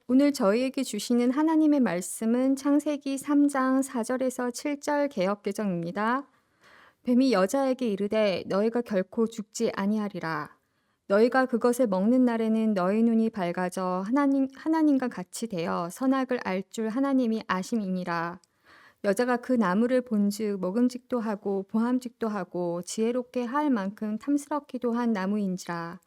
오늘 저희에게 주시는 하나님의 말씀은 창세기 3장 4절에서 7절 개역개정입니다. 뱀이 여자에게 이르되 너희가 결코 죽지 아니하리라. 너희가 그것을 먹는 날에는 너희 눈이 밝아져 하나님과 같이 되어 선악을 알 줄 하나님이 아심이니라. 여자가 그 나무를 본즉 먹음직도 하고 보함직도 하고 지혜롭게 할 만큼 탐스럽기도 한 나무인지라.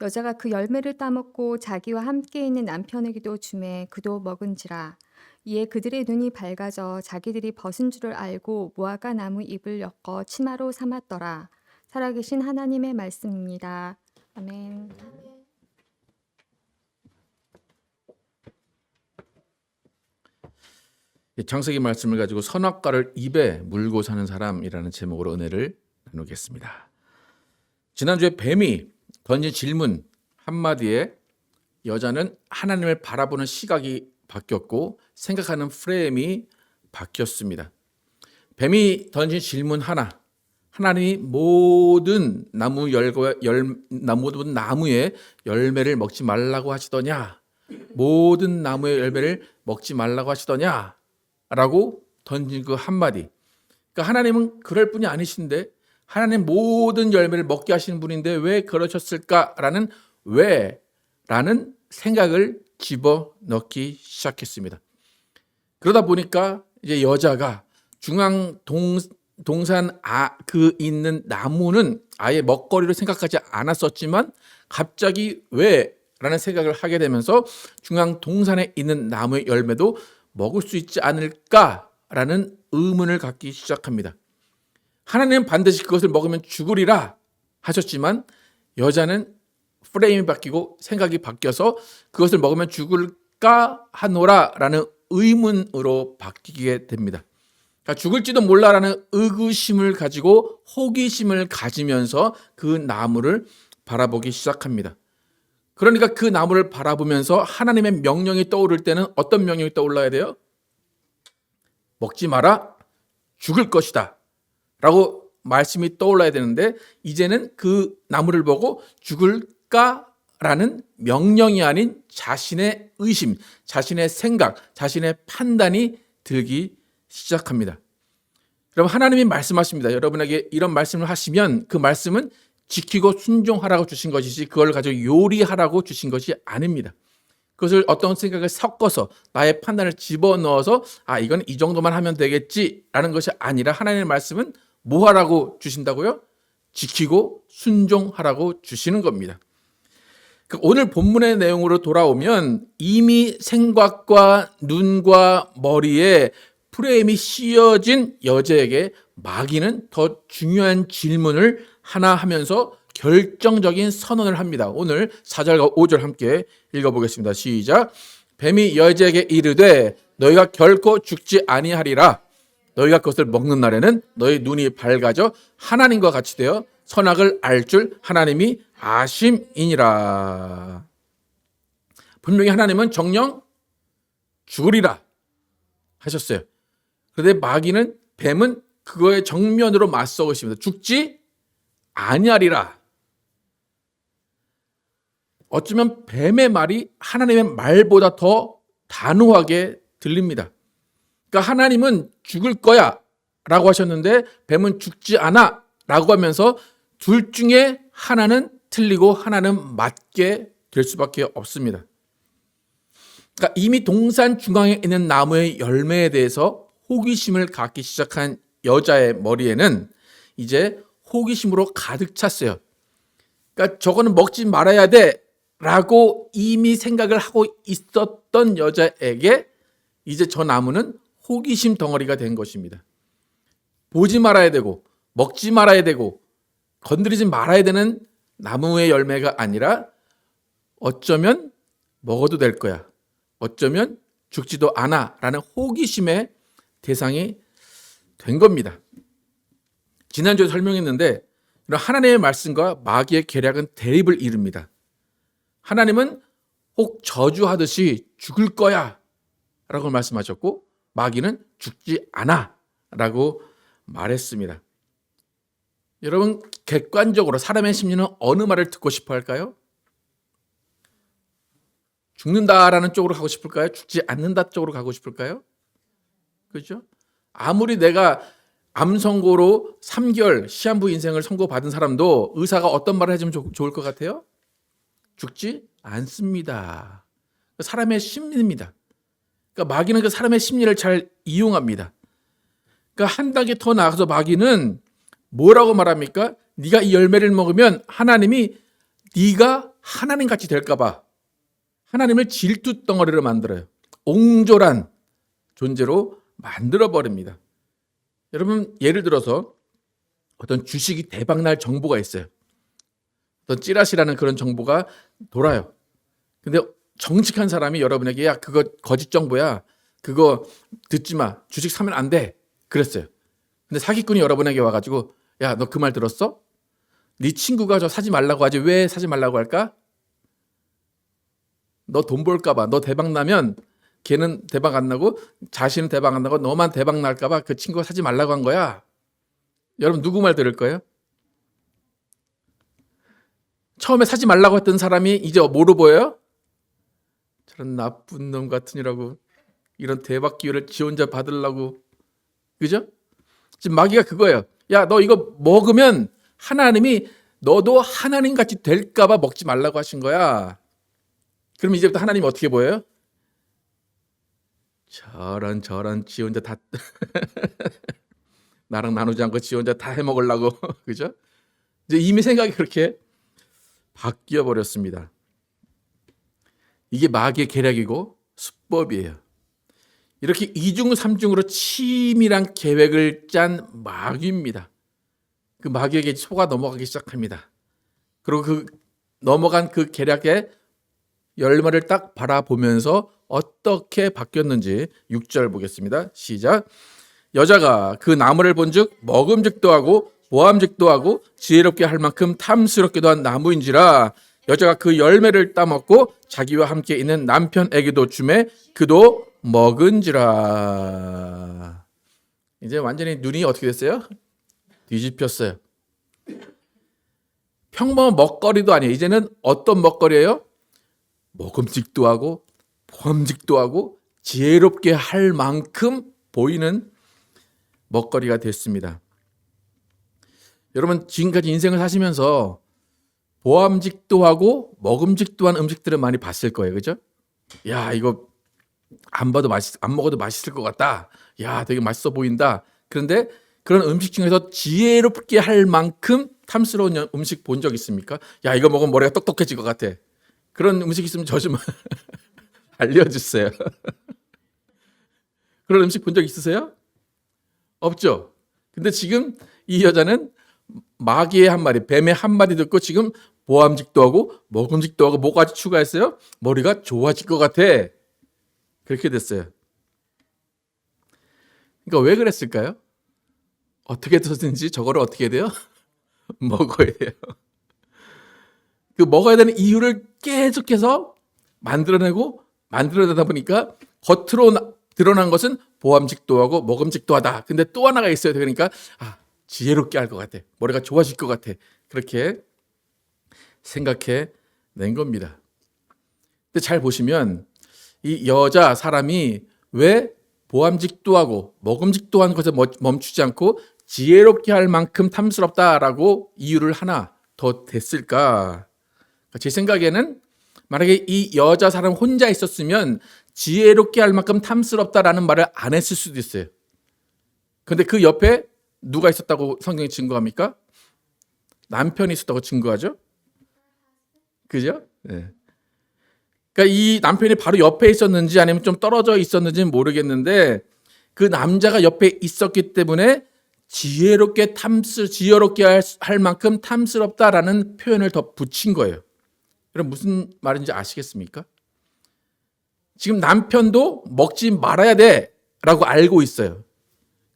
여자가 그 열매를 따먹고 자기와 함께 있는 남편에게도 주매 그도 먹은지라. 이에 그들의 눈이 밝아져 자기들이 벗은 줄을 알고 무화과 나무 잎을 엮어 치마로 삼았더라. 살아계신 하나님의 말씀입니다. 아멘. 창세기 말씀을 가지고 선악과를 입에 물고 사는 사람이라는 제목으로 은혜를 나누겠습니다. 지난주에 뱀이 던진 질문 한마디에 여자는 하나님을 바라보는 시각이 바뀌었고 생각하는 프레임이 바뀌었습니다. 뱀이 던진 질문 하나, 하나님이 모든 모든 나무의 열매를 먹지 말라고 하시더냐? 모든 나무의 열매를 먹지 말라고 하시더냐? 라고 던진 그 한마디. 그러니까 하나님은 그럴 분이 아니신데 하나님 모든 열매를 먹게 하시는 분인데 왜 그러셨을까라는 왜라는 생각을 집어넣기 시작했습니다. 그러다 보니까 이제 여자가 중앙 동산 그 있는 나무는 아예 먹거리로 생각하지 않았었지만 갑자기 왜라는 생각을 하게 되면서 중앙 동산에 있는 나무의 열매도 먹을 수 있지 않을까라는 의문을 갖기 시작합니다. 하나님은 반드시 그것을 먹으면 죽으리라 하셨지만 여자는 프레임이 바뀌고 생각이 바뀌어서 그것을 먹으면 죽을까 하노라라는 의문으로 바뀌게 됩니다. 그러니까 죽을지도 몰라라는 의구심을 가지고 호기심을 가지면서 그 나무를 바라보기 시작합니다. 그러니까 그 나무를 바라보면서 하나님의 명령이 떠오를 때는 어떤 명령이 떠올라야 돼요? 먹지 마라, 죽을 것이다 라고 말씀이 떠올라야 되는데 이제는 그 나무를 보고 죽을까라는 명령이 아닌 자신의 의심, 자신의 생각, 자신의 판단이 들기 시작합니다. 여러분, 하나님이 말씀하십니다. 여러분에게 이런 말씀을 하시면 그 말씀은 지키고 순종하라고 주신 것이지 그걸 가지고 요리하라고 주신 것이 아닙니다. 그것을 어떤 생각을 섞어서 나의 판단을 집어넣어서 이건 이 정도만 하면 되겠지라는 것이 아니라 하나님의 말씀은 뭐 하라고 주신다고요? 지키고 순종하라고 주시는 겁니다. 오늘 본문의 내용으로 돌아오면 이미 생각과 눈과 머리에 프레임이 씌어진 여자에게 마귀는 더 중요한 질문을 하나 하면서 결정적인 선언을 합니다. 오늘 4절과 5절 함께 읽어보겠습니다. 시작. 뱀이 여자에게 이르되 너희가 결코 죽지 아니하리라. 너희가 그것을 먹는 날에는 너희 눈이 밝아져 하나님과 같이 되어 선악을 알 줄 하나님이 아심이니라. 분명히 하나님은 정령 죽으리라 하셨어요. 그런데 마귀는 뱀은 그거에 정면으로 맞서고 있습니다. 죽지 아니하리라. 어쩌면 뱀의 말이 하나님의 말보다 더 단호하게 들립니다. 그러니까 하나님은 죽을 거야 라고 하셨는데 뱀은 죽지 않아 라고 하면서 둘 중에 하나는 틀리고 하나는 맞게 될 수밖에 없습니다. 그러니까 이미 동산 중앙에 있는 나무의 열매에 대해서 호기심을 갖기 시작한 여자의 머리에는 이제 호기심으로 가득 찼어요. 그러니까 저거는 먹지 말아야 돼 라고 이미 생각을 하고 있었던 여자에게 이제 저 나무는 호기심 덩어리가 된 것입니다. 보지 말아야 되고 먹지 말아야 되고 건드리지 말아야 되는 나무의 열매가 아니라 어쩌면 먹어도 될 거야. 어쩌면 죽지도 않아 라는 호기심의 대상이 된 겁니다. 지난주에 설명했는데 하나님의 말씀과 마귀의 계략은 대립을 이룹니다. 하나님은 혹 저주하듯이 죽을 거야 라고 말씀하셨고 마귀는 죽지 않아 라고 말했습니다. 여러분, 객관적으로 사람의 심리는 어느 말을 듣고 싶어 할까요? 죽는다라는 쪽으로 가고 싶을까요? 죽지 않는다 쪽으로 가고 싶을까요? 그렇죠? 아무리 내가 암 선고로 3개월 시한부 인생을 선고받은 사람도 의사가 어떤 말을 해주면 좋을 것 같아요? 죽지 않습니다. 사람의 심리입니다. 그러니까 마귀는 그 사람의 심리를 잘 이용합니다. 그러니까 한 단계 더 나가서 마귀는 뭐라고 말합니까? 네가 이 열매를 먹으면 하나님이 네가 하나님 같이 될까 봐 하나님을 질투 덩어리로 만들어요. 옹졸한 존재로 만들어 버립니다. 여러분 예를 들어서 어떤 주식이 대박날 정보가 있어요. 어떤 찌라시라는 그런 정보가 돌아요. 근데 정직한 사람이 여러분에게 야 그거 거짓 정보야. 그거 듣지 마. 주식 사면 안 돼. 그랬어요. 근데 사기꾼이 여러분에게 와가지고 야 너 그 말 들었어? 네 친구가 저 사지 말라고 하지 왜 사지 말라고 할까? 너 돈 벌까 봐. 너 대박 나면 걔는 대박 안 나고 자신은 대박 안 나고 너만 대박 날까 봐 그 친구가 사지 말라고 한 거야. 여러분 누구 말 들을 거예요? 처음에 사지 말라고 했던 사람이 이제 뭐로 보여요? 저런 나쁜 놈 같으니라고 이런 대박 기회를 지 혼자 받으려고. 그죠? 지금 마귀가 그거예요. 야, 너 이거 먹으면 하나님이 너도 하나님 같이 될까 봐 먹지 말라고 하신 거야. 그럼 이제부터 하나님이 어떻게 보여요? 저런 지 혼자 다 나랑 나누지 않고 지 혼자 다 해먹으려고. 그죠? 이제 이미 생각이 그렇게 바뀌어 버렸습니다. 이게 마귀의 계략이고 수법이에요. 이렇게 이중삼중으로 치밀한 계획을 짠 마귀입니다. 그 마귀에게 속아 넘어가기 시작합니다. 그리고 그 넘어간 그 계략의 열매를 딱 바라보면서 어떻게 바뀌었는지 6절 보겠습니다. 시작. 여자가 그 나무를 본즉 먹음직도 하고 보암직도 하고 지혜롭게 할 만큼 탐스럽기도 한 나무인지라 여자가 그 열매를 따먹고 자기와 함께 있는 남편에게도 주매 그도 먹은지라. 이제 완전히 눈이 어떻게 됐어요? 뒤집혔어요. 평범한 먹거리도 아니에요. 이제는 어떤 먹거리예요? 먹음직도 하고 보암직도 하고 지혜롭게 할 만큼 보이는 먹거리가 됐습니다. 여러분 지금까지 인생을 사시면서 보암직도 하고 먹음직도 한 음식들을 많이 봤을 거예요. 그죠? 야, 이거 안 먹어도 맛있을 것 같다. 야, 되게 맛있어 보인다. 그런데 그런 음식 중에서 지혜롭게 할 만큼 탐스러운 음식 본 적 있습니까? 야, 이거 먹으면 머리가 똑똑해질 것 같아. 그런 음식 있으면 저 좀 알려주세요. 그런 음식 본 적 있으세요? 없죠? 근데 지금 이 여자는 마귀의 한 마디, 뱀의 한 마디 듣고 지금 보암직도 하고 먹음직도 하고 뭐까지 추가했어요? 머리가 좋아질 것 같아. 그렇게 됐어요. 그러니까 왜 그랬을까요? 어떻게 해서든지 저거를 어떻게 해야 돼요? 먹어야 돼요. 그 먹어야 되는 이유를 계속해서 만들어내다 보니까 겉으로 드러난 것은 보암직도 하고 먹음직도 하다. 근데 또 하나가 있어요. 그러니까 지혜롭게 할 것 같아. 머리가 좋아질 것 같아. 그렇게 생각해 낸 겁니다. 근데 잘 보시면 이 여자 사람이 왜 보암직도 하고 먹음직도 한 것에 멈추지 않고 지혜롭게 할 만큼 탐스럽다라고 이유를 하나 더 댔을까? 제 생각에는 만약에 이 여자 사람 혼자 있었으면 지혜롭게 할 만큼 탐스럽다라는 말을 안 했을 수도 있어요. 그런데 그 옆에 누가 있었다고 성경이 증거합니까? 남편이 있었다고 증거하죠. 그죠? 네. 그러니까 이 남편이 바로 옆에 있었는지 아니면 좀 떨어져 있었는지는 모르겠는데 그 남자가 옆에 있었기 때문에 지혜롭게 할 만큼 탐스럽다라는 표현을 더 붙인 거예요. 그럼 무슨 말인지 아시겠습니까? 지금 남편도 먹지 말아야 돼라고 알고 있어요.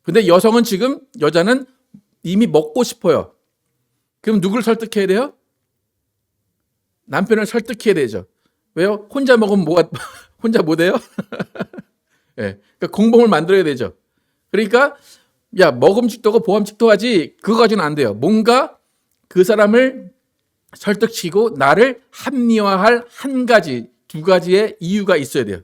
근데 여자는 이미 먹고 싶어요. 그럼 누구를 설득해야 돼요? 남편을 설득해야 되죠. 왜요? 혼자 먹으면 혼자 못 해요? 네, 그러니까 공범을 만들어야 되죠. 그러니까 야, 먹음직도 하고 보암직도 하지 그거 가지고는 안 돼요. 뭔가 그 사람을 설득시키고 나를 합리화할 한 가지, 두 가지의 이유가 있어야 돼요.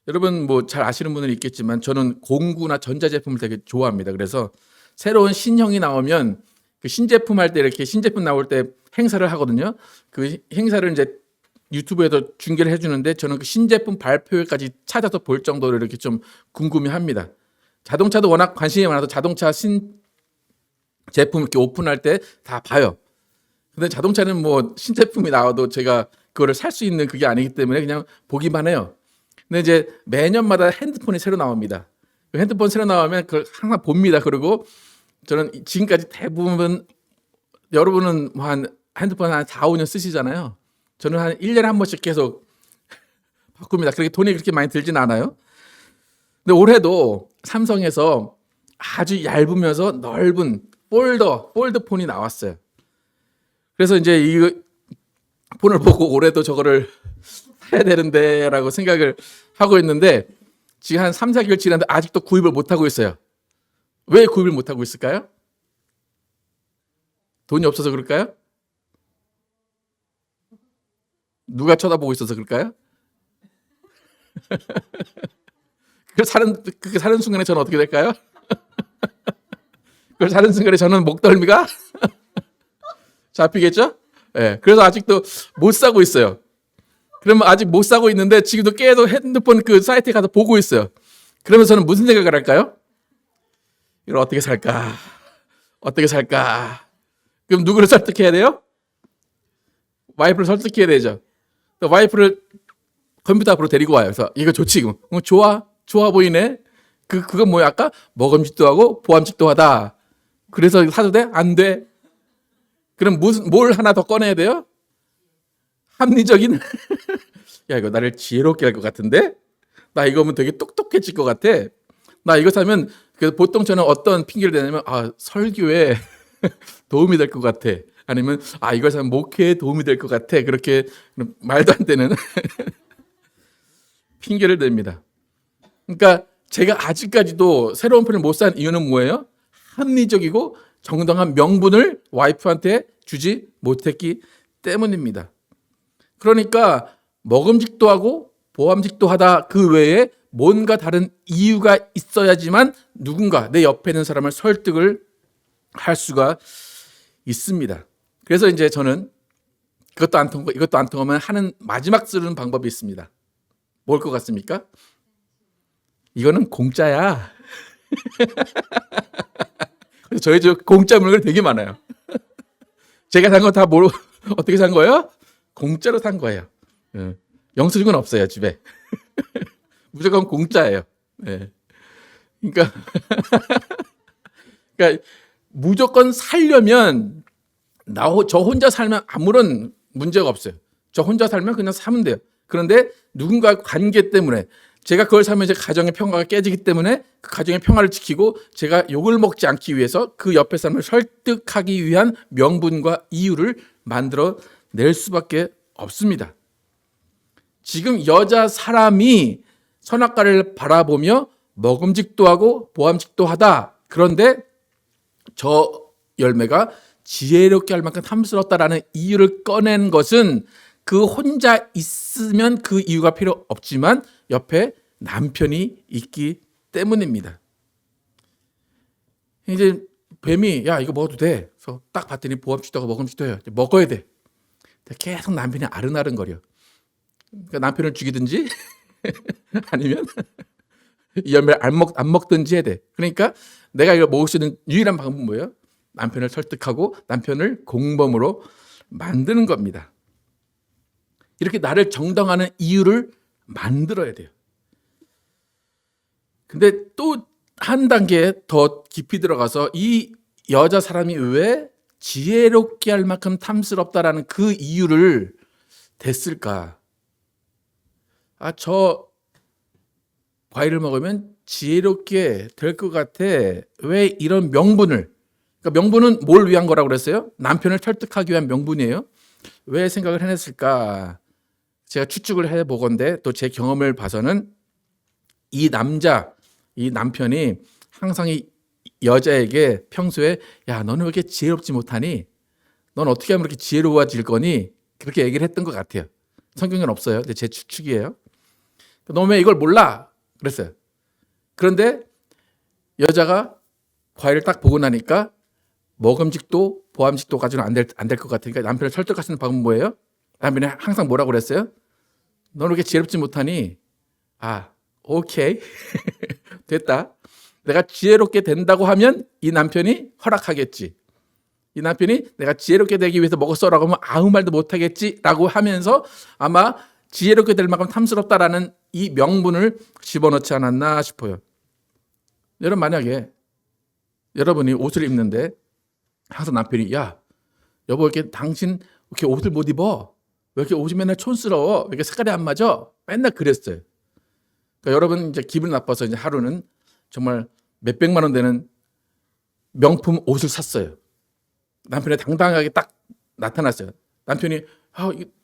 여러분 뭐 잘 아시는 분은 있겠지만 저는 공구나 전자제품을 되게 좋아합니다. 그래서 새로운 신형이 나오면 그 신제품 할 때 이렇게 신제품 나올 때 행사를 하거든요. 그 행사를 이제 유튜브에도 중계를 해주는데 저는 그 신제품 발표회까지 찾아서 볼 정도로 이렇게 좀 궁금해합니다. 자동차도 워낙 관심이 많아서 자동차 신 제품 이렇게 오픈할 때 다 봐요. 근데 자동차는 뭐 신제품이 나와도 제가 그거를 살 수 있는 그게 아니기 때문에 그냥 보기만 해요. 근데 이제 매년마다 핸드폰이 새로 나옵니다. 그 핸드폰 새로 나오면 그걸 항상 봅니다. 그리고 저는 지금까지 대부분 여러분은 뭐 한 핸드폰 한 4, 5년 쓰시잖아요. 저는 한 1년에 한 번씩 계속 바꿉니다. 그렇게 돈이 그렇게 많이 들진 않아요. 근데 올해도 삼성에서 아주 얇으면서 넓은 폴드폰이 나왔어요. 그래서 이제 이 폰을 보고 올해도 저거를 사야 되는데 라고 생각을 하고 있는데 지금 한 3, 4개월 지났는데 아직도 구입을 못하고 있어요. 왜 구입을 못하고 있을까요? 돈이 없어서 그럴까요? 누가 쳐다보고 있어서 그럴까요? 그렇게 사는 순간에 저는 어떻게 될까요? 그걸 사는 순간에 저는 목덜미가 잡히겠죠? 네, 그래서 아직도 못 사고 있어요. 그러면 아직 못 사고 있는데 지금도 계속 핸드폰 그 사이트에 가서 보고 있어요. 그러면 저는 무슨 생각을 할까요? 이걸 어떻게 살까? 어떻게 살까? 그럼 누구를 설득해야 돼요? 와이프를 설득해야 되죠. 와이프를 컴퓨터 앞으로 데리고 와요. 그래서 이거 좋지? 좋아 보이네. 그건 뭐야? 아까 먹음직도 하고 보암직도 하다. 그래서 사도 돼? 안 돼. 그럼 뭘 하나 더 꺼내야 돼요? 합리적인 야 이거 나를 지혜롭게 할 것 같은데? 나 이거 하면 되게 똑똑해질 것 같아. 나 이거 사면 그래서 보통 저는 어떤 핑계를 대냐면 설교에 도움이 될 것 같아. 아니면 이걸 사면 목회에 도움이 될 것 같아. 그렇게 말도 안 되는 핑계를 댑니다. 그러니까 제가 아직까지도 새로운 폰을 못 산 이유는 뭐예요? 합리적이고 정당한 명분을 와이프한테 주지 못했기 때문입니다. 그러니까 먹음직도 하고 보암직도 하다 그 외에 뭔가 다른 이유가 있어야지만 누군가 내 옆에 있는 사람을 설득을 할 수가 있습니다. 그래서 이제 저는 이것도 안 통하면 하는 마지막 쓰는 방법이 있습니다. 뭘 것 같습니까? 이거는 공짜야. 그래서 저희 집 공짜 물건 되게 많아요. 제가 산 거 다 어떻게 산 거예요? 공짜로 산 거예요. 영수증은 없어요 집에. 무조건 공짜예요. 네. 그러니까 무조건 살려면 저 혼자 살면 아무런 문제가 없어요. 저 혼자 살면 그냥 사면 돼요. 그런데 누군가 관계 때문에 제가 그걸 사면 제 가정의 평화가 깨지기 때문에 그 가정의 평화를 지키고 제가 욕을 먹지 않기 위해서 그 옆에 사람을 설득하기 위한 명분과 이유를 만들어 낼 수밖에 없습니다. 지금 여자 사람이 선악과를 바라보며 먹음직도 하고 보암직도 하다. 그런데 저 열매가 지혜롭게 할 만큼 탐스럽다라는 이유를 꺼낸 것은 그 혼자 있으면 그 이유가 필요 없지만 옆에 남편이 있기 때문입니다. 이제 뱀이 야 이거 먹어도 돼. 그래서 딱 봤더니 보암직도 하고 먹음직도 해요. 먹어야 돼. 계속 남편이 아른아른거려. 그러니까 남편을 죽이든지 아니면 이 열매를 안 먹든지 해야 돼. 그러니까 내가 이걸 먹을 수 있는 유일한 방법은 뭐예요? 남편을 설득하고 남편을 공범으로 만드는 겁니다. 이렇게 나를 정당화하는 이유를 만들어야 돼요. 근데 또 한 단계 더 깊이 들어가서 이 여자 사람이 왜 지혜롭게 할 만큼 탐스럽다라는 그 이유를 댔을까? 저 과일을 먹으면 지혜롭게 될 것 같아. 왜 이런 명분을? 그러니까 명분은 뭘 위한 거라고 그랬어요? 남편을 설득하기 위한 명분이에요. 왜 생각을 해냈을까? 제가 추측을 해보건데 또 제 경험을 봐서는 이 남편이 항상 이 여자에게 평소에 야 너는 왜 이렇게 지혜롭지 못하니? 넌 어떻게 하면 이렇게 지혜로워질 거니? 그렇게 얘기를 했던 것 같아요. 성경에는 없어요. 근데 제 추측이에요. 너 왜 이걸 몰라? 그랬어요. 그런데 여자가 과일을 딱 보고 나니까 먹음직도 보암직도 가지고는 안 될 것 같으니까 남편을 설득할 수 있는 방법은 뭐예요? 남편이 항상 뭐라고 그랬어요? 너는 그렇게 지혜롭지 못하니 오케이 됐다. 내가 지혜롭게 된다고 하면 이 남편이 허락하겠지. 이 남편이 내가 지혜롭게 되기 위해서 먹었어라고 하면 아무 말도 못하겠지라고 하면서 아마 지혜롭게 될 만큼 탐스럽다라는 이 명분을 집어넣지 않았나 싶어요. 여러분 만약에 여러분이 옷을 입는데 항상 남편이 야 여보 이렇게 당신 이렇게 옷을 못 입어 왜 이렇게 옷이 맨날 촌스러워 왜 이렇게 색깔이 안 맞아 맨날 그랬어요. 그러니까 여러분 이제 기분 나빠서 이제 하루는 정말 몇백만 원 되는 명품 옷을 샀어요. 남편이 당당하게 딱 나타났어요. 남편이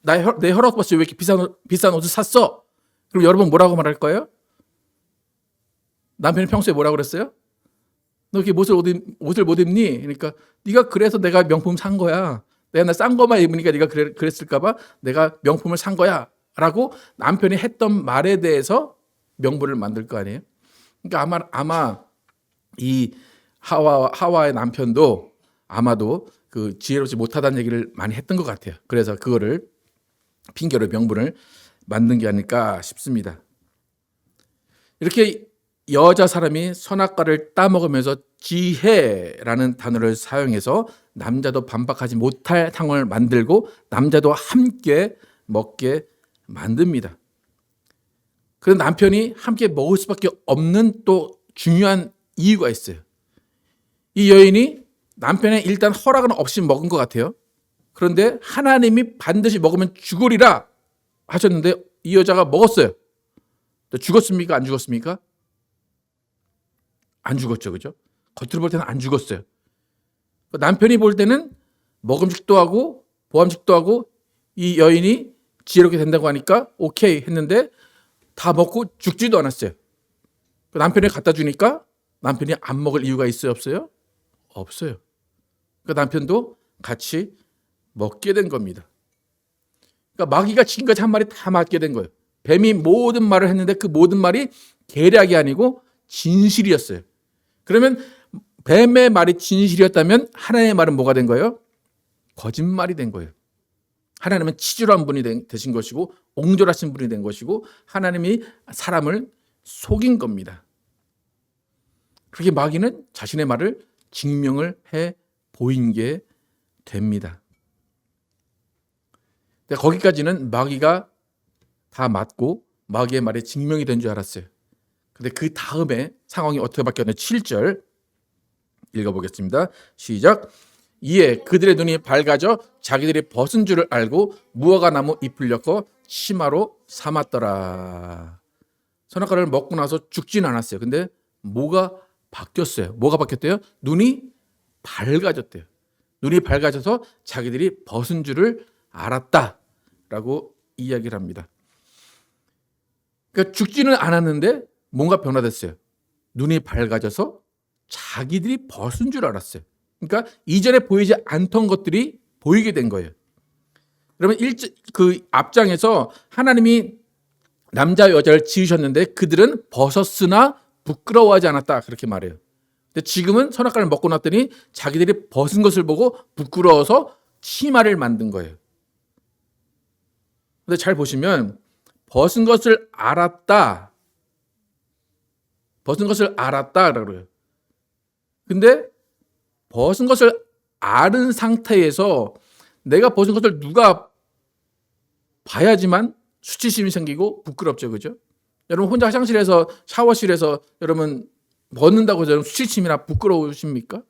내 혈압 없이 왜 이렇게 비싼 옷을 샀어? 그럼 여러분 뭐라고 말할 거예요? 남편이 평소에 뭐라고 그랬어요? 너 이렇게 옷을 못 입니? 그러니까 네가 그래서 내가 명품 산 거야. 내가 나 싼 거만 입으니까 네가 그랬을까 봐 내가 명품을 산 거야. 라고 남편이 했던 말에 대해서 명분을 만들 거 아니에요? 그러니까 아마 이 하와의 남편도 아마도 그 지혜롭지 못하다는 얘기를 많이 했던 것 같아요. 그래서 그거를 핑계로 명분을 만든 게 아닐까 싶습니다. 이렇게 여자 사람이 선악과를 따먹으면서 지혜라는 단어를 사용해서 남자도 반박하지 못할 상황을 만들고 남자도 함께 먹게 만듭니다. 그래서 남편이 함께 먹을 수밖에 없는 또 중요한 이유가 있어요. 이 여인이 남편의 일단 허락은 없이 먹은 것 같아요. 그런데 하나님이 반드시 먹으면 죽으리라 하셨는데 이 여자가 먹었어요. 죽었습니까? 안 죽었습니까? 안 죽었죠. 그죠? 겉으로 볼 때는 안 죽었어요. 남편이 볼 때는 먹음직도 하고 보암직도 하고 이 여인이 지혜롭게 된다고 하니까 오케이 했는데 다 먹고 죽지도 않았어요. 남편이 갖다 주니까 남편이 안 먹을 이유가 있어요? 없어요? 없어요. 남편도 같이 먹게 된 겁니다. 그러니까 마귀가 지금까지 한 말이 다 맞게 된 거예요. 뱀이 모든 말을 했는데 그 모든 말이 계략이 아니고 진실이었어요. 그러면 뱀의 말이 진실이었다면 하나님의 말은 뭐가 된 거예요? 거짓말이 된 거예요. 하나님은 치졸한 분이 되신 것이고 옹졸하신 분이 된 것이고 하나님이 사람을 속인 겁니다. 그렇게 마귀는 자신의 말을 증명을 해 보인 게 됩니다. 거기까지는 마귀가 다 맞고 마귀의 말이 증명이 된 줄 알았어요. 근데 그 다음에 상황이 어떻게 바뀌었냐? 7절 읽어보겠습니다. 시작. 이에 그들의 눈이 밝아져 자기들이 벗은 줄을 알고 무화과 나무 잎을 엮어 치마로 삼았더라. 선악과를 먹고 나서 죽지는 않았어요. 근데 뭐가 바뀌었어요? 뭐가 바뀌었대요? 눈이 밝아졌대요. 눈이 밝아져서 자기들이 벗은 줄을 알았다라고 이야기를 합니다. 그러니까 죽지는 않았는데 뭔가 변화됐어요. 눈이 밝아져서 자기들이 벗은 줄 알았어요. 그러니까 이전에 보이지 않던 것들이 보이게 된 거예요. 그러면 그 앞장에서 하나님이 남자와 여자를 지으셨는데 그들은 벗었으나 부끄러워하지 않았다 그렇게 말해요. 근데 지금은 선악과를 먹고 났더니 자기들이 벗은 것을 보고 부끄러워서 치마를 만든 거예요. 근데 잘 보시면 벗은 것을 알았다 그래요. 근데 벗은 것을 아는 상태에서 내가 벗은 것을 누가 봐야지만 수치심이 생기고 부끄럽죠. 그죠? 여러분 혼자 화장실에서 샤워실에서 여러분 벗는다고 해서 수치심이나 부끄러우십니까?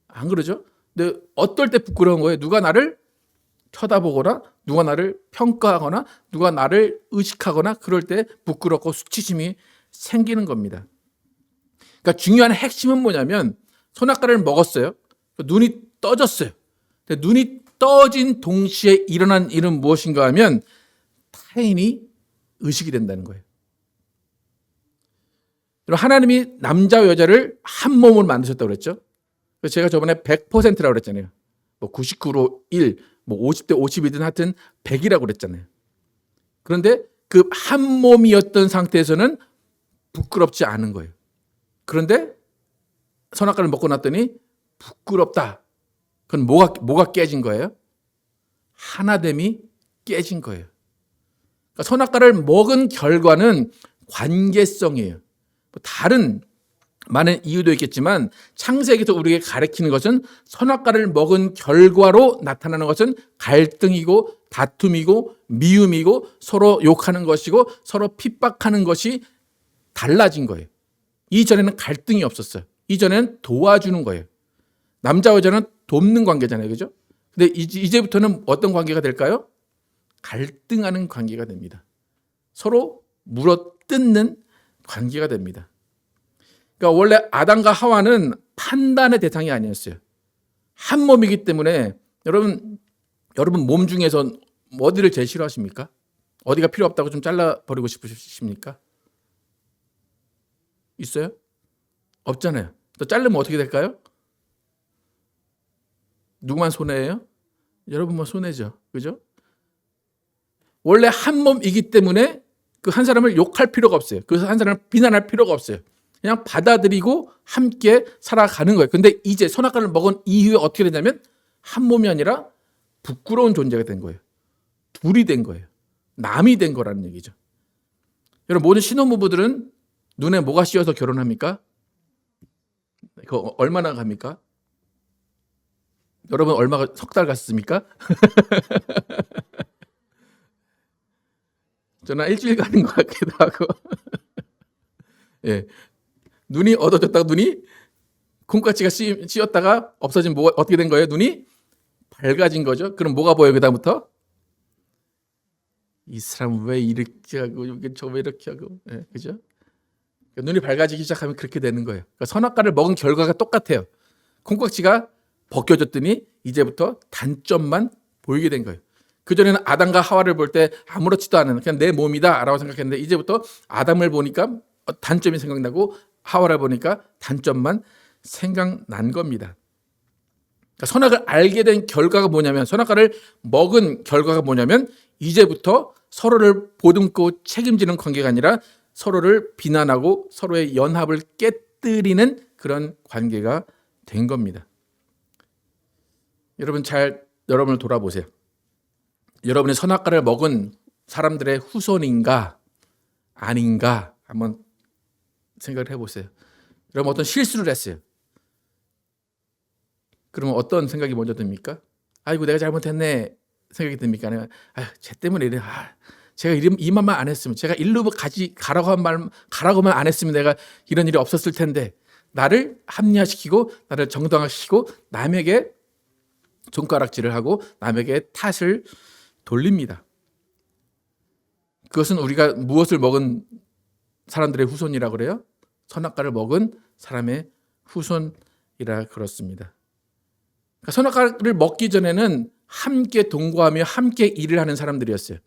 안 그러죠? 근데 어떨 때 부끄러운 거예요? 누가 나를 쳐다보거나 누가 나를 평가하거나 누가 나를 의식하거나 그럴 때 부끄럽고 수치심이 생기는 겁니다. 그러니까 중요한 핵심은 뭐냐면 선악과를 먹었어요. 눈이 떠졌어요. 눈이 떠진 동시에 일어난 일은 무엇인가 하면 타인이 의식이 된다는 거예요. 하나님이 남자와 여자를 한 몸으로 만드셨다고 그랬죠. 그래서 제가 저번에 100%라고 그랬잖아요. 뭐 99로 1, 뭐 50대 50이든 하여튼 100이라고 그랬잖아요. 그런데 그 한 몸이었던 상태에서는 부끄럽지 않은 거예요. 그런데 선악과를 먹고 났더니 부끄럽다. 그건 뭐가 깨진 거예요? 하나됨이 깨진 거예요. 그러니까 선악과를 먹은 결과는 관계성이에요. 다른 많은 이유도 있겠지만 창세기에서 우리에게 가르치는 것은 선악과를 먹은 결과로 나타나는 것은 갈등이고 다툼이고 미움이고 서로 욕하는 것이고 서로 핍박하는 것이 달라진 거예요. 이전에는 갈등이 없었어요. 이전에는 도와주는 거예요. 남자와 여자는 돕는 관계잖아요. 그죠? 근데 이제부터는 어떤 관계가 될까요? 갈등하는 관계가 됩니다. 서로 물어뜯는 관계가 됩니다. 그러니까 원래 아담과 하와는 판단의 대상이 아니었어요. 한 몸이기 때문에 여러분 몸 중에서 어디를 제일 싫어하십니까? 어디가 필요 없다고 좀 잘라버리고 싶으십니까? 있어요? 없잖아요. 또 자르면 어떻게 될까요? 누구만 손해예요? 여러분만 손해죠. 그죠? 원래 한 몸이기 때문에 그 한 사람을 욕할 필요가 없어요. 그 한 사람을 비난할 필요가 없어요. 그냥 받아들이고 함께 살아가는 거예요. 근데 이제 선악과를 먹은 이후에 어떻게 되냐면 한 몸이 아니라 부끄러운 존재가 된 거예요. 둘이 된 거예요. 남이 된 거라는 얘기죠. 여러분 모든 신혼부부들은 눈에 뭐가 씌어서 결혼합니까? 그거 얼마나 갑니까? 여러분 얼마가 석 달 갔습니까? 저는 일주일 가는 것 같기도 하고. 예. 눈이 어두워졌다가 눈이 콩깍지가 씌었다가 없어진 뭐가 어떻게 된 거예요? 눈이 밝아진 거죠. 그럼 뭐가 보여요? 그다음부터 이 사람 왜 이렇게 하고 저 왜 이렇게 하고, 예, 그죠? 눈이 밝아지기 시작하면 그렇게 되는 거예요. 그러니까 선악과를 먹은 결과가 똑같아요. 콩깍지가 벗겨졌더니 이제부터 단점만 보이게 된 거예요. 그전에는 아담과 하와를 볼 때 아무렇지도 않은 그냥 내 몸이다 라고 생각했는데 이제부터 아담을 보니까 단점이 생각나고 하와를 보니까 단점만 생각난 겁니다. 그러니까 선악을 알게 된 결과가 뭐냐면, 선악과를 먹은 결과가 뭐냐면 이제부터 서로를 보듬고 책임지는 관계가 아니라 서로를 비난하고 서로의 연합을 깨뜨리는 그런 관계가 된 겁니다. 여러분 여러분을 돌아보세요. 여러분이 선악과를 먹은 사람들의 후손인가 아닌가 한번 생각을 해보세요. 여러분 어떤 실수를 했어요. 그러면 어떤 생각이 먼저 듭니까? 아이고 내가 잘못했네 생각이 듭니까? 아니면 쟤 때문에 이래. 제가 이 말만 안 했으면, 제가 일로 가라고만 안 했으면 내가 이런 일이 없었을 텐데, 나를 합리화시키고 나를 정당화시키고 남에게 손가락질을 하고 남에게 탓을 돌립니다. 그것은 우리가 무엇을 먹은 사람들의 후손이라고 그래요? 선악과를 먹은 사람의 후손이라 그렇습니다. 그러니까 선악과를 먹기 전에는 함께 동거하며 함께 일을 하는 사람들이었어요.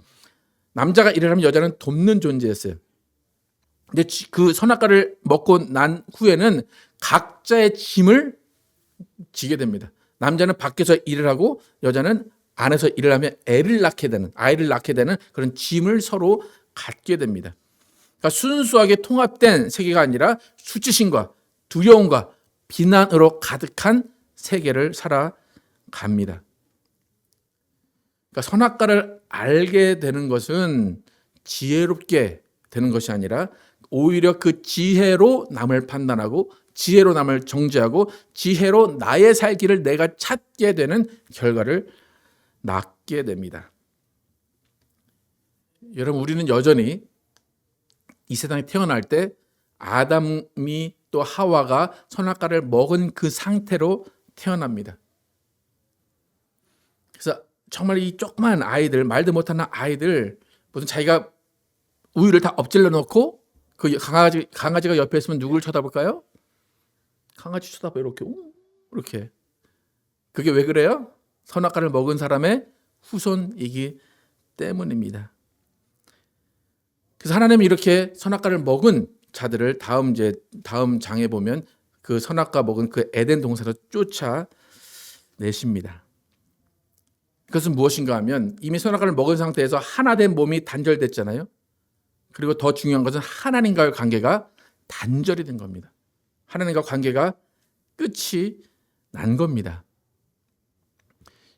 남자가 일을 하면 여자는 돕는 존재였어요. 근데 그 선악과를 먹고 난 후에는 각자의 짐을 지게 됩니다. 남자는 밖에서 일을 하고 여자는 안에서 일을 하며 아이를 낳게 되는 그런 짐을 서로 갖게 됩니다. 그러니까 순수하게 통합된 세계가 아니라 수치심과 두려움과 비난으로 가득한 세계를 살아갑니다. 그러니까 선악과를 알게 되는 것은 지혜롭게 되는 것이 아니라 오히려 그 지혜로 남을 판단하고 지혜로 남을 정죄하고 지혜로 나의 살 길을 내가 찾게 되는 결과를 낳게 됩니다. 여러분 우리는 여전히 이 세상에 태어날 때 아담이 또 하와가 선악과를 먹은 그 상태로 태어납니다. 그래서 정말 이 조그만 아이들, 말도 못하는 아이들, 무슨 자기가 우유를 다 엎질러 놓고 그 강아지가 옆에 있으면 누구를 쳐다볼까요? 강아지 쳐다봐 이렇게. 그게 왜 그래요? 선악과를 먹은 사람의 후손이기 때문입니다. 그래서 하나님이 이렇게 선악과를 먹은 자들을 다음 장에 보면 그 선악과 먹은 그 에덴 동산에서 쫓아내십니다. 그것은 무엇인가 하면 이미 선악과를 먹은 상태에서 하나된 몸이 단절됐잖아요. 그리고 더 중요한 것은 하나님과의 관계가 단절이 된 겁니다. 하나님과 관계가 끝이 난 겁니다.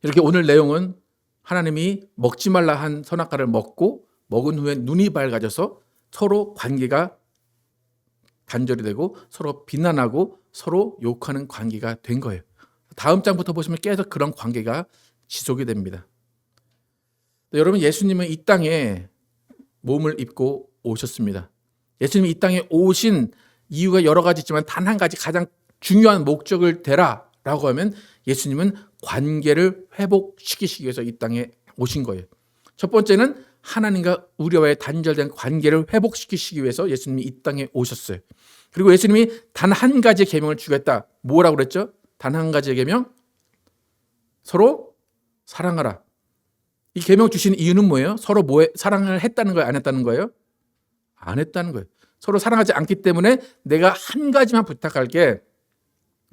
이렇게 오늘 내용은 하나님이 먹지 말라 한 선악과를 먹고 먹은 후에 눈이 밝아져서 서로 관계가 단절이 되고 서로 비난하고 서로 욕하는 관계가 된 거예요. 다음 장부터 보시면 계속 그런 관계가 지속이 됩니다. 여러분, 예수님은 이 땅에 몸을 입고 오셨습니다. 예수님이 이 땅에 오신 이유가 여러 가지 있지만 단 한 가지 가장 중요한 목적을 대라라고 하면 예수님은 관계를 회복시키시기 위해서 이 땅에 오신 거예요. 첫 번째는 하나님과 우리와의 단절된 관계를 회복시키시기 위해서 예수님이 이 땅에 오셨어요. 그리고 예수님이 단 한 가지의 계명을 주겠다. 뭐라고 그랬죠? 단 한 가지의 계명? 서로 사랑하라. 이 계명 주신 이유는 뭐예요? 서로 사랑을 했다는 거예요? 안 했다는 거예요? 안 했다는 거예요. 서로 사랑하지 않기 때문에 내가 한 가지만 부탁할게.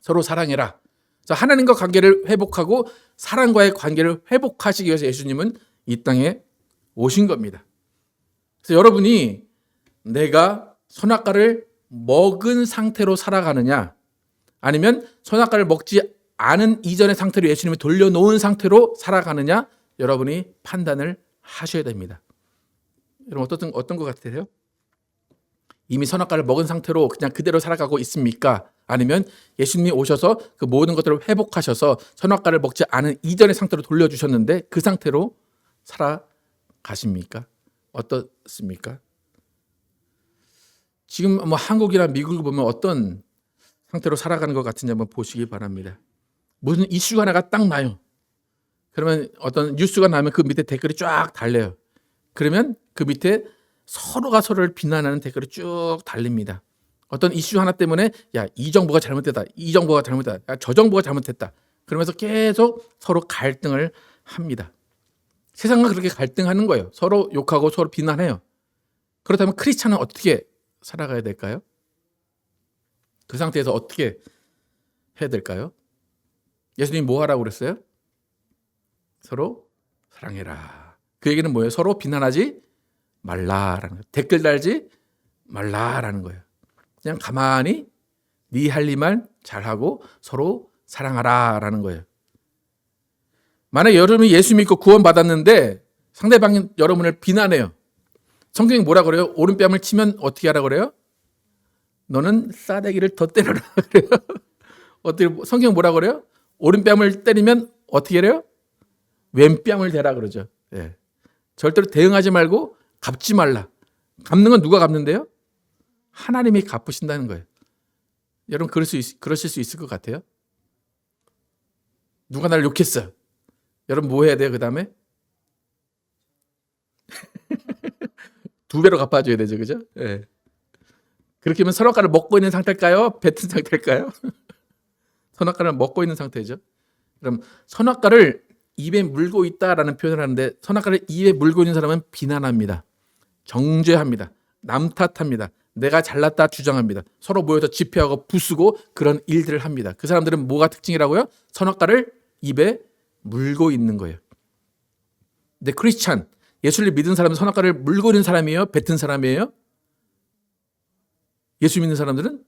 서로 사랑해라. 그래서 하나님과 관계를 회복하고 사랑과의 관계를 회복하시기 위해서 예수님은 이 땅에 오신 겁니다. 그래서 여러분이 내가 선악과를 먹은 상태로 살아가느냐, 아니면 선악과를 먹지 않은 이전의 상태로 예수님이 돌려놓은 상태로 살아가느냐, 여러분이 판단을 하셔야 됩니다. 여러분 어떤 것 같으세요? 이미 선악과를 먹은 상태로 그냥 그대로 살아가고 있습니까? 아니면 예수님이 오셔서 그 모든 것들을 회복하셔서 선악과를 먹지 않은 이전의 상태로 돌려주셨는데 그 상태로 살아가십니까? 어떻습니까? 지금 뭐 한국이나 미국을 보면 어떤 상태로 살아가는 것 같은지 한번 보시기 바랍니다. 무슨 이슈가 하나가 딱 나요. 그러면 어떤 뉴스가 나면 그 밑에 댓글이 쫙 달려요. 그러면 그 밑에 서로가 서로를 비난하는 댓글이 쭉 달립니다. 어떤 이슈 하나 때문에 야, 이 정부가 잘못됐다. 이 정부가 잘못됐다. 야, 저 정부가 잘못했다. 그러면서 계속 서로 갈등을 합니다. 세상은 그렇게 갈등하는 거예요. 서로 욕하고 서로 비난해요. 그렇다면 크리스찬은 어떻게 살아가야 될까요? 그 상태에서 어떻게 해야 될까요? 예수님이 뭐 하라고 그랬어요? 서로 사랑해라. 그 얘기는 뭐예요? 서로 비난하지 말라라는 거예요. 댓글 달지 말라라는 거예요. 그냥 가만히 네 할 일만 잘하고 서로 사랑하라라는 거예요. 만약 여러분이 예수 믿고 구원받았는데 상대방이 여러분을 비난해요. 성경이 뭐라 그래요? 오른뺨을 치면 어떻게 하라고 그래요? 너는 싸대기를 더 때려라 그래요. 어떻게 성경 뭐라 그래요? 오른뺨을 때리면 어떻게 해요? 왼뺨을 대라 그러죠. 예. 절대로 대응하지 말고 갚지 말라. 갚는 건 누가 갚는데요? 하나님이 갚으신다는 거예요. 여러분 그러실 수 있을 것 같아요? 누가 나를 욕했어. 여러분 뭐 해야 돼요? 그 다음에? 2배로 갚아줘야 되죠. 그죠? 예. 그렇게 하면 선악과를 먹고 있는 상태일까요? 뱉은 상태일까요? 선악과를 먹고 있는 상태죠. 그럼 선악과를 입에 물고 있다라는 표현을 하는데 선악과를 입에 물고 있는 사람은 비난합니다. 정죄합니다. 남 탓합니다. 내가 잘났다 주장합니다. 서로 모여서 집회하고 부수고 그런 일들을 합니다. 그 사람들은 뭐가 특징이라고요? 선악과를 입에 물고 있는 거예요. 근데 크리스찬, 예수를 믿은 사람은 선악과를 물고 있는 사람이에요? 뱉은 사람이에요? 예수 믿는 사람들은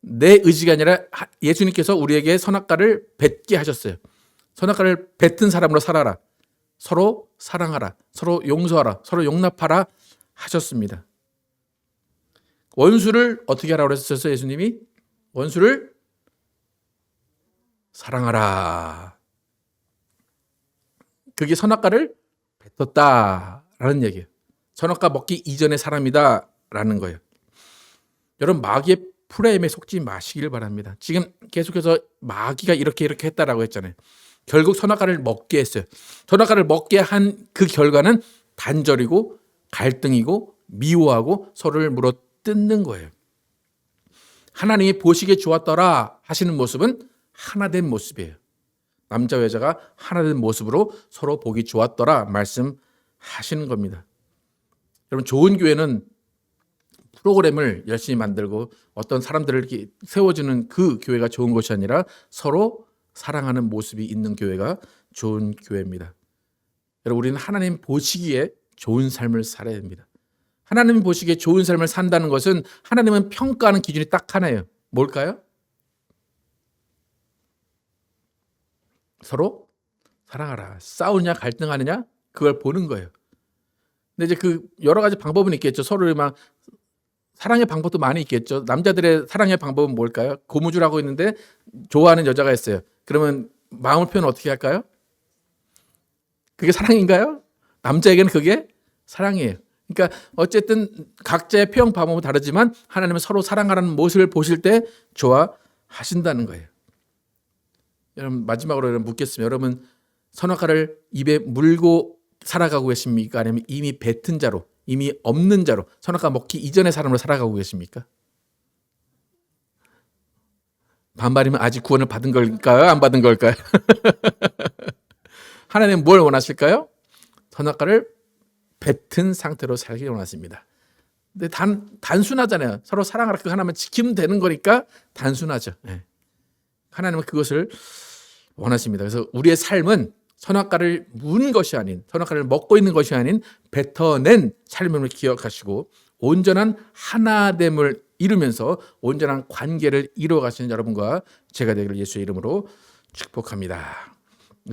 내 의지가 아니라 예수님께서 우리에게 선악과를 뱉게 하셨어요. 선악과를 뱉은 사람으로 살아라. 서로 사랑하라. 서로 용서하라. 서로 용납하라 하셨습니다. 원수를 어떻게 하라고 그랬었어요? 예수님이? 원수를 사랑하라. 그게 선악과를 뱉었다라는 얘기예요. 선악과 먹기 이전의 사람이다라는 거예요. 여러분 마귀의 프레임에 속지 마시길 바랍니다. 지금 계속해서 마귀가 이렇게 했다라고 했잖아요. 결국 선악과를 먹게 했어요. 선악과를 먹게 한 그 결과는 단절이고 갈등이고 미워하고 서로를 물어뜯는 거예요. 하나님이 보시기에 좋았더라 하시는 모습은 하나된 모습이에요. 남자와 여자가 하나된 모습으로 서로 보기 좋았더라 말씀하시는 겁니다. 여러분 좋은 교회는 프로그램을 열심히 만들고 어떤 사람들을 이렇게 세워주는 그 교회가 좋은 것이 아니라 서로 사랑하는 모습이 있는 교회가 좋은 교회입니다. 여러분, 우리는 하나님 보시기에 좋은 삶을 살아야 됩니다. 하나님 보시기에 좋은 삶을 산다는 것은 하나님은 평가하는 기준이 딱 하나예요. 뭘까요? 서로 사랑하라. 싸우느냐 갈등하느냐 그걸 보는 거예요. 근데 이제 그 여러 가지 방법은 있겠죠. 서로 막 사랑의 방법도 많이 있겠죠. 남자들의 사랑의 방법은 뭘까요? 고무줄 하고 있는데 좋아하는 여자가 있어요. 그러면 마음을 표현 어떻게 할까요? 그게 사랑인가요? 남자에게는 그게 사랑이에요. 그러니까 어쨌든 각자의 표현 방법은 다르지만 하나님은 서로 사랑하라는 모습을 보실 때 좋아하신다는 거예요. 여러분, 마지막으로 여러분 묻겠습니다. 여러분, 선악과를 입에 물고 살아가고 계십니까? 아니면 이미 뱉은 자로, 이미 없는 자로, 선악과 먹기 이전의 사람으로 살아가고 계십니까? 반발이면 아직 구원을 받은 걸까요? 안 받은 걸까요? 하나님은 뭘 원하실까요? 선악과를 뱉은 상태로 살기 원하십니다. 근데 단순하잖아요. 서로 사랑하라 그 하나만 지키면 되는 거니까 단순하죠. 네. 하나님은 그것을 원하십니다. 그래서 우리의 삶은 선악과를 문 것이 아닌, 선악과를 먹고 있는 것이 아닌 뱉어낸 삶을 기억하시고 온전한 하나됨을 이루면서 온전한 관계를 이루어가시는 여러분과 제가 되기를 예수의 이름으로 축복합니다.